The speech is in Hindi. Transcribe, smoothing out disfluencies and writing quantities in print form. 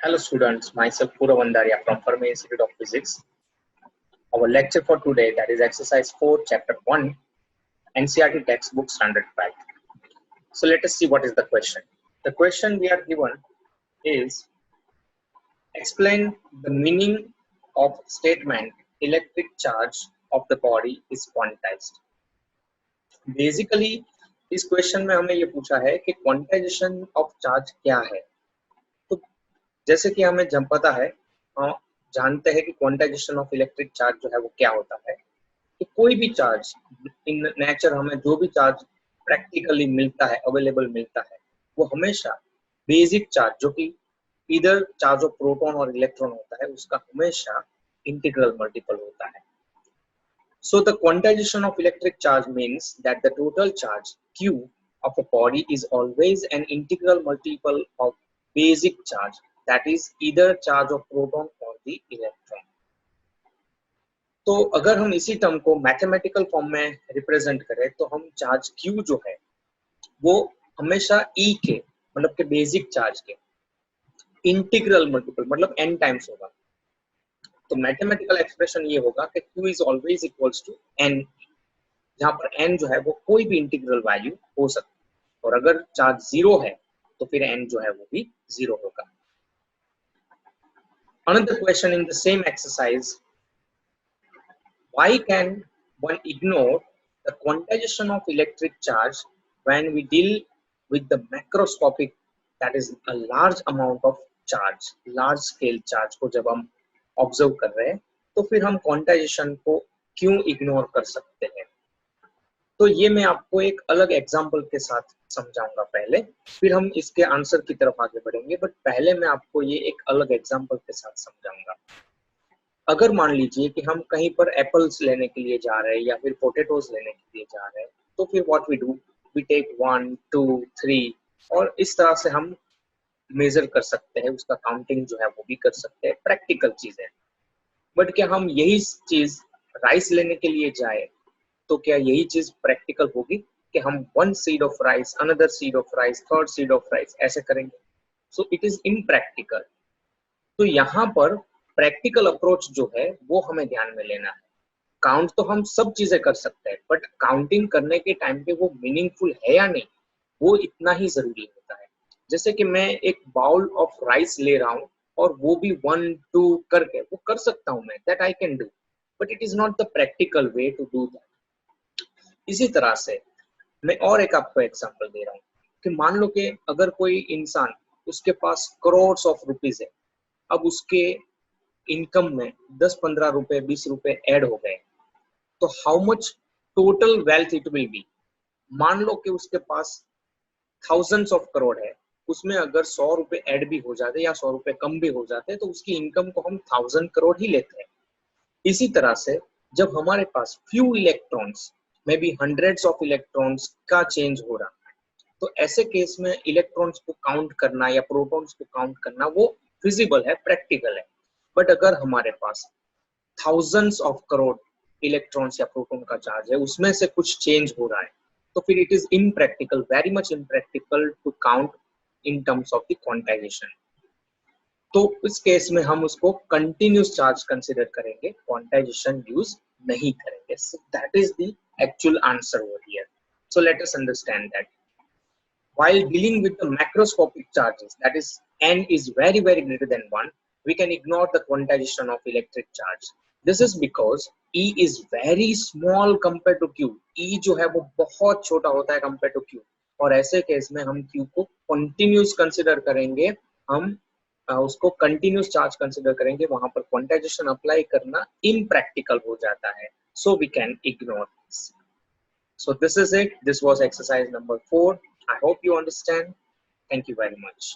Hello students, myself Purav Andhariya from Fermi Institute of Physics. Our lecture for today, that is exercise 4 chapter 1 NCERT textbook standard 5. So let us see what is the question. The question we are given is explain the meaning of statement electric charge of the body is quantized. Basically इस क्वेश्चन में हमें ये पूछा है कि क्वांटाइजेशन ऑफ चार्ज क्या है। तो जैसे कि हमें जब पता है, जानते हैं कि क्वांटाइजेशन ऑफ इलेक्ट्रिक चार्ज जो है वो क्या होता है कि कोई भी चार्ज इन नेचर हमें जो भी चार्ज प्रैक्टिकली मिलता है, अवेलेबल मिलता है, वो हमेशा बेसिक चार्ज जो कि इधर चार्ज ऑफ प्रोटॉन और इलेक्ट्रॉन होता है उसका हमेशा इंटीग्रल मल्टीपल होता है। So the quantization of electric charge means that the total charge Q of a body is always an integral multiple of basic charge, that is either charge of proton or the electron. तो अगर हम इसी टर्म को मैथमेटिकल फॉर्म में रिप्रेजेंट करें तो हम चार्ज Q जो है वो हमेशा E के मतलब के बेसिक चार्ज के इंटीग्रल मल्टीपल मतलब n टाइम्स होगा। तो मैथमेटिकल एक्सप्रेशन ये होगा कि Q is always equals to n, जहां पर n जो है वो कोई भी इंटीग्रल वैल्यू हो सकती है, और अगर चार्ज 0 है तो फिर n जो है वो भी 0 होगा। Another question in the same exercise, why can one ignore the quantization of electric charge when we deal with the macroscopic, that is a large amount of charge, large scale charge को जब हम ऑब्जर्व कर रहे हैं तो फिर हम क्वांटाइजेशन को क्यों इग्नोर कर सकते हैं। तो ये मैं आपको एक अलग एग्जांपल के साथ समझाऊंगा पहले, फिर हम इसके आंसर की तरफ आगे बढ़ेंगे, बट पहले मैं आपको ये एक अलग एग्जांपल के साथ समझाऊंगा। अगर मान लीजिए कि हम कहीं पर एप्पल्स लेने के लिए जा रहे हैं या फिर पोटैटोज लेने के लिए जा रहे हैं, तो फिर what we do, we take 1 2 3 और इस तरह से हम मेजर कर सकते हैं, उसका काउंटिंग जो है वो भी कर सकते हैं, प्रैक्टिकल चीज है। बट क्या हम यही चीज राइस लेने के लिए जाए तो क्या यही चीज प्रैक्टिकल होगी कि हम 1 seed of rice, another seed of rice, third seed of rice ऐसे करेंगे? So it is impractical. तो यहाँ पर प्रैक्टिकल अप्रोच जो है वो हमें ध्यान में लेना है। काउंट तो हम सब चीजें कर सकते हैं, बट काउंटिंग करने के टाइम पे वो मीनिंगफुल है या नहीं, वो इतना ही जरूरी होता है। जैसे कि मैं एक बाउल ऑफ राइस ले रहा हूँ और वो भी 1 2 करके वो कर सकता हूँ मैं, that I can do, but it is not the practical way to do that. इसी तरह से मैं और एक आपको एग्जांपल दे रहा हूँ कि मान लो कि अगर कोई इंसान, उसके पास करोड़ ऑफ रुपीज है, अब उसके इनकम में 10-15 रुपए 20 रुपए ऐड हो गए, तो how much total wealth it will be. मान लो कि उसके पास थाउजेंड्स ऑफ करोड़ है, उसमें अगर 100 रुपए ऐड भी हो जाते या 100 रुपए कम भी हो जाते तो उसकी इनकम को हम 1000 करोड़ ही लेते हैं। इसी तरह से जब हमारे पास फ्यू इलेक्ट्रॉन्स में भी हंड्रेड्स ऑफ इलेक्ट्रॉन्स का चेंज हो रहा है, तो ऐसे केस में इलेक्ट्रॉन्स को काउंट करना या प्रोटॉन्स को काउंट करना वो फिजिबल है, प्रैक्टिकल है। बट अगर हमारे पास थाउजेंड्स ऑफ करोड़ इलेक्ट्रॉन्स या प्रोटॉन का चार्ज है, उसमें से कुछ चेंज हो रहा है, तो फिर it is impractical, very much impractical to count in terms of the quantization. तो इस केस में हम उसको कंटिन्यूस चार्ज कंसिडर करेंगे, क्वांटाइजेशन यूज नहीं करेंगे। So that is the actual answer over here. So let us understand that while dealing with the macroscopic charges, that is n is very greater than 1, we can ignore the quantization of electric charge. This is because E is very small compared to Q. E जो है वो बहुत छोटा होता है compared to Q, और ऐसे केस में हम Q को continuous consider करेंगे, हम उसको continuous charge consider करेंगे, वहां पर quantization apply करना impractical हो जाता है, so we can ignore this. So this is it. This was exercise number 4. I hope you understand. Thank you very much.